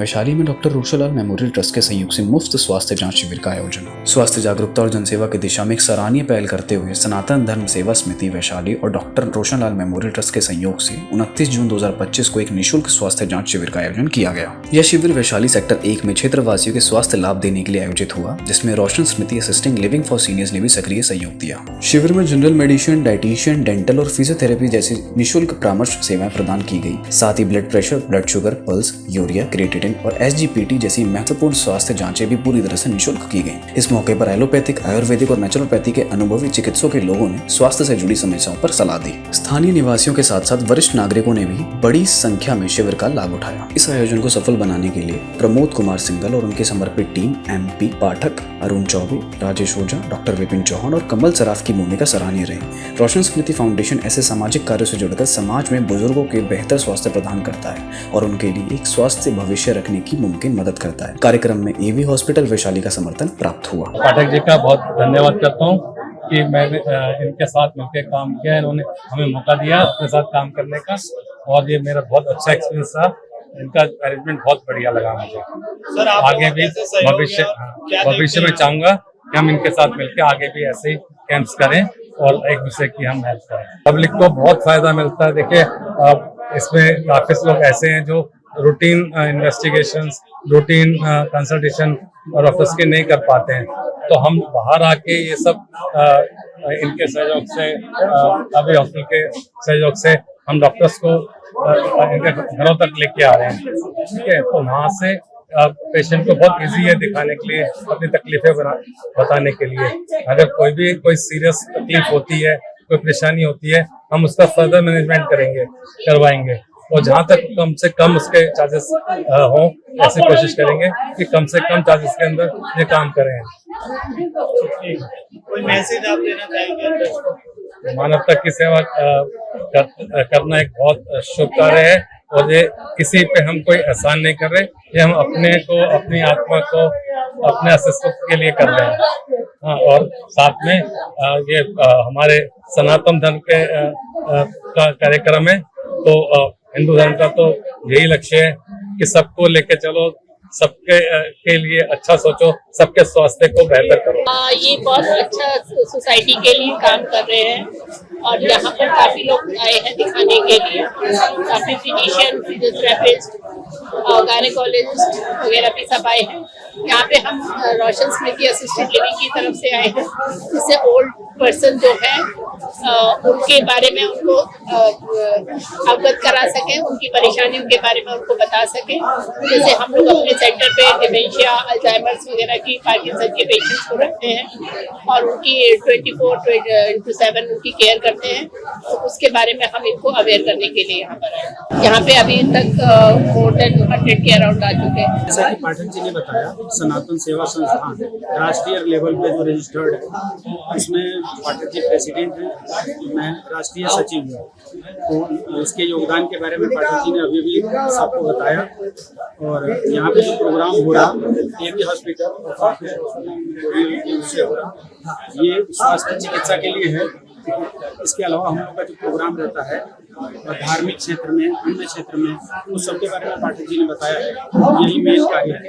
वैशाली में doctor Roshanlal memorial trust के सहयोग से मुफ्त स्वास्थ्य जांच शिविर का आयोजन। स्वास्थ्य जागरूकता और जनसेवा की दिशा में एक सराहनीय पहल करते हुए सनातन धर्म सेवा समिति वैशाली और डॉक्टर रोशनलाल मेमोरियल ट्रस्ट के सहयोग से 29 जून 2025 को एक निःशुल्क स्वास्थ्य जांच शिविर का आयोजन किया गया। यह शिविर वैशाली सेक्टर 1 में क्षेत्रवासियों के स्वास्थ्य लाभ देने के लिए आयोजित हुआ, जिसमें Roshan Smriti assisting living for seniors ने भी सक्रिय सहयोग दिया। शिविर में जनरल मेडिसिन, डाइटिशियन, डेंटल और फिजियोथेरेपी जैसी निःशुल्क परामर्श सेवाएं प्रदान की गई। साथ ही blood pressure, blood sugar, pulse, urea, creatinine और SGPT जैसी महत्वपूर्ण स्वास्थ्य जांचें भी पूरी तरह से निःशुल्क की गई। इस मौके पर एलोपैथिक, आयुर्वेदिक और नेचुरोपैथी के अनुभवी चिकित्सकों के लोगों ने स्वास्थ्य से जुड़ी समस्याओं पर सलाह दी। स्थानीय निवासियों के साथ साथ वरिष्ठ नागरिकों ने भी बड़ी संख्या में शिविर का लाभ उठाया। इस आयोजन को सफल बनाने के लिए प्रमोद कुमार सिंगल और उनकी समर्पित टीम, MP पाठक, अरुण चौबे, राजेश ओझा, डॉक्टर विपिन चौहान और कमल सराफ की भूमिका सराहनीय रही। रोशन स्मृति फाउंडेशन ऐसे सामाजिक कार्यों से जुड़कर समाज में बुजुर्गों के बेहतर स्वास्थ्य प्रदान करता है और उनके लिए एक स्वास्थ्य भविष्य रखने की मुमकिन मदद करता है। कार्यक्रम में AV हॉस्पिटल वैशाली का समर्थन प्राप्त हुआ। पाठक जी का बहुत धन्यवाद करता हूँ कि मैंने इनके साथ मिलकर काम किया, इन्होंने हमें मौका दिया अपने साथ काम करने का और ये मेरा बहुत अच्छा एक्सपीरियंस रहा। इनका अरेंजमेंट बहुत बढ़िया लगा मुझे। सर, आगे भी भविष्य में चाहूंगा कि हम इनके साथ मिलकर आगे भी ऐसे ही कैंप्स करें और एक दूसरे की हम हेल्प करें। पब्लिक को बहुत फायदा मिलता है। देखिए, इसमें काफी लोग ऐसे हैं जो routine investigations, routine consultation doctors के नहीं कर पाते हैं, तो हम बाहर आके ये सब इनके सहयोग से, अभी हॉस्पिटल के सहयोग से हम डॉक्टर्स को इनके घरों तक लेके आ रहे हैं। ठीक है, तो वहाँ से पेशेंट को बहुत इजी है दिखाने के लिए, अपनी तकलीफें बताने के लिए। अगर कोई सीरियस तकलीफ होती है, कोई परेशानी होती है, हम उसका फर्दर मैनेजमेंट करवाएंगे और जहाँ तक कम से कम उसके चार्जेस हों, ऐसी कोशिश करेंगे कि कम से कम चार्जेस के अंदर ये काम करें। कोई मैसेज आप देना चाहेंगे? मानवता की सेवा करना एक बहुत शुभ कार्य है और ये किसी पे हम कोई एहसान नहीं कर रहे, ये हम अपने को, अपनी आत्मा को, अपने अस्तित्व के लिए कर रहे हैं। हाँ, और साथ में ये हमारे सनातन धर्म के का कार्यक्रम है, तो हिंदू धर्म का तो यही लक्ष्य है कि सबको लेके चलो, सबके के लिए अच्छा सोचो, सबके स्वास्थ्य को बेहतर करो। ये बहुत अच्छा सोसाइटी के लिए काम कर रहे हैं और यहाँ पर काफी लोग आए हैं दिखाने के लिए। काफी फिजिशियन, फिजियोथेरेपिस्ट, गायनेकोलॉजिस्ट वगैरह भी सब आए हैं। यहाँ पे हम रोशन स्मृति असिस्टेड लिविंग की तरफ से आए हैं, जिससे ओल्ड पर्सन जो है उनके बारे में उनको अवगत करा सकें, उनकी परेशानियों के बारे में उनको बता सकें। जैसे हम लोग अपने सेंटर पे डिमेंशिया, अल्जाइमर्स वगैरह की, पार्किंसन के पेशेंट्स को रखते हैं और उनकी 24/7 उनकी केयर करते हैं। तो उसके बारे में हम इनको अवेयर करने के लिए यहाँ पर आए। यहाँ पे अभी तक मोर देन 100 के अराउंड आ चुके हैं। जैसा कि पाठक जी ने बताया, सनातन सेवा संस्थान राष्ट्रीय लेवल पे जो रजिस्टर्ड है, उसमें पाठक जी प्रेसिडेंट हैं, मैं राष्ट्रीय सचिव हूँ। तो इसके योगदान के बारे में पाठक जी ने अभी भी सबको बताया। और यहाँ पे जो प्रोग्राम हो रहा AV हॉस्पिटल से हो रहा, ये स्वास्थ्य चिकित्सा के लिए है। इसके अलावा हम लोग का जो प्रोग्राम रहता है धार्मिक क्षेत्र में, अन्य क्षेत्र में, उस सब के बारे में पाठक जी ने बताया है। यही मेन कार्य है।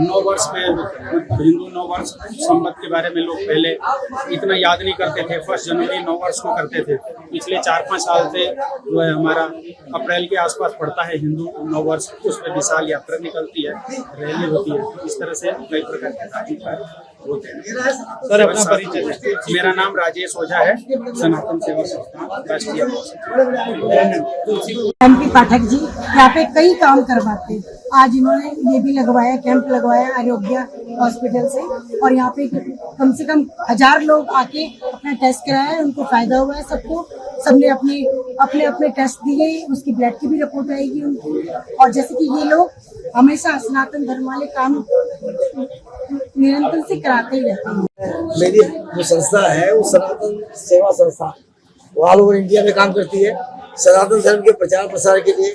9 वर्ष में हिंदू 9 वर्ष संवत के बारे में लोग पहले इतना याद नहीं करते थे। 1 जनवरी 9 वर्ष को करते थे। पिछले 4-5 साल से जो है हमारा अप्रैल के आसपास पड़ता है हिंदू 9 वर्ष, उसमें विशाल यात्रा निकलती है, रैली होती है। इस तरह से कई प्रकार के धार्मिक कार्य होते हैं। सर, अपना परिचय। मेरा नाम राजेश ओझा है, सनातन सेवा संस्थान राष्ट्रीय। MP पाठक जी यहाँ पे कई काम करवाते हैं। आज इन्होंने ये भी लगवाया, कैंप लगवाया आरोग्य हॉस्पिटल से, और यहाँ पे कम से कम 1000 लोग आके अपना टेस्ट कराया है। उनको फायदा हुआ है सबको। सबने अपने टेस्ट दिए, उसकी ब्लड की भी रिपोर्ट आएगी उनकी। और जैसे कि ये लोग हमेशा सनातन धर्म वाले काम निरंतर से कराते ही रहते हैं। मेरी जो संस्था है वो सनातन सेवा संस्था ऑल ओवर इंडिया में काम करती है। सनातन धर्म के प्रचार प्रसार के लिए,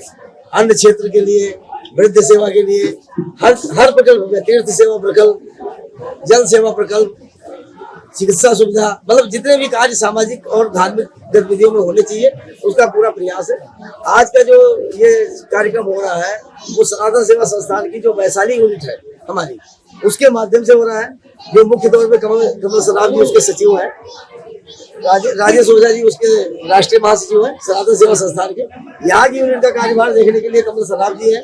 अन्य क्षेत्र के लिए, वृद्ध सेवा के लिए, हर प्रकल्प में, तीर्थ सेवा प्रकल्प, जल सेवा प्रकल्प, चिकित्सा सुविधा, मतलब जितने भी कार्य सामाजिक और धार्मिक गतिविधियों में होने चाहिए उसका पूरा प्रयास है। आज का जो ये कार्यक्रम हो रहा है वो सनातन सेवा संस्थान की जो वैशाली यूनिट है हमारी, उसके माध्यम से हो रहा है। जो मुख्य तौर पे कमल सराफ जी उसके सचिव हैं, राजेश ओझा जी उसके राष्ट्रीय महासचिव हैं सनातन सेवा संस्थान के। यहाँ की यूनिट का कार्यभार देखने के लिए कमल सराफ जी हैं,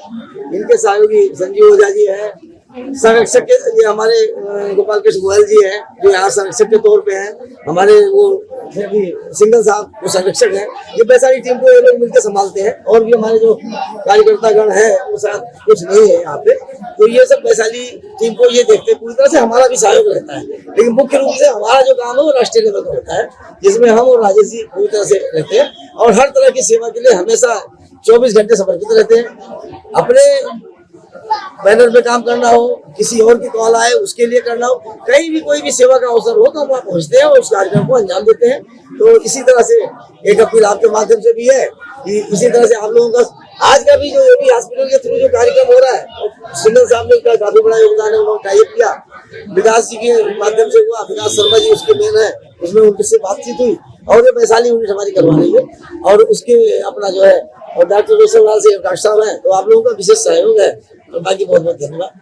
इनके सहयोगी संजीव ओझा जी हैं, संरक्षक के ये हमारे गोपाल कृष्ण गोयल जी हैं जो यहाँ संरक्षक के तौर पे हैं, हमारे वो अभी सिंगल साहब वो संरक्षक हैं। ये वैशाली टीम को ये लोग मिलकर संभालते हैं और भी हमारे जो कार्यकर्ता गण है वो शायद कुछ नहीं है यहाँ पे, तो ये सब वैशाली टीम को ये देखते हैं। पूरी तरह से हमारा भी सहयोग रहता है, लेकिन मुख्य रूप से हमारा जो काम है वो राष्ट्रीय लेवल का होता है, जिसमें हम और राजेश जी पूरी तरह से रहते हैं और हर तरह की सेवा के लिए हमेशा 24 घंटे समर्पित रहते हैं। अपने बैनर पे काम करना हो, किसी और की कॉल आए उसके लिए करना हो, कहीं भी कोई भी सेवा का अवसर हो तो हम वहाँ पहुँचते हैं और उस कार्यक्रम को अंजाम देते हैं। तो इसी तरह से एक अपील आपके माध्यम से भी है कि इसी तरह से आप लोगों का आज का भी जो एबी हॉस्पिटल के थ्रू जो कार्यक्रम हो रहा है, सिंगल साहब ने उसका काफी बड़ा योगदान है, उन्होंने टाइप किया, विकास जी के माध्यम से हुआ, विकास शर्मा जी उसके मेन है, उसमें उनसे बातचीत हुई और ये वैशाली यूनिट हमारी करवा रही है और उसके अपना जो है और डॉक्टर रोशन लाल से डॉक्टर साहब हैं, तो आप लोगों का विशेष सहयोग है। तो बाकी बहुत बहुत धन्यवाद।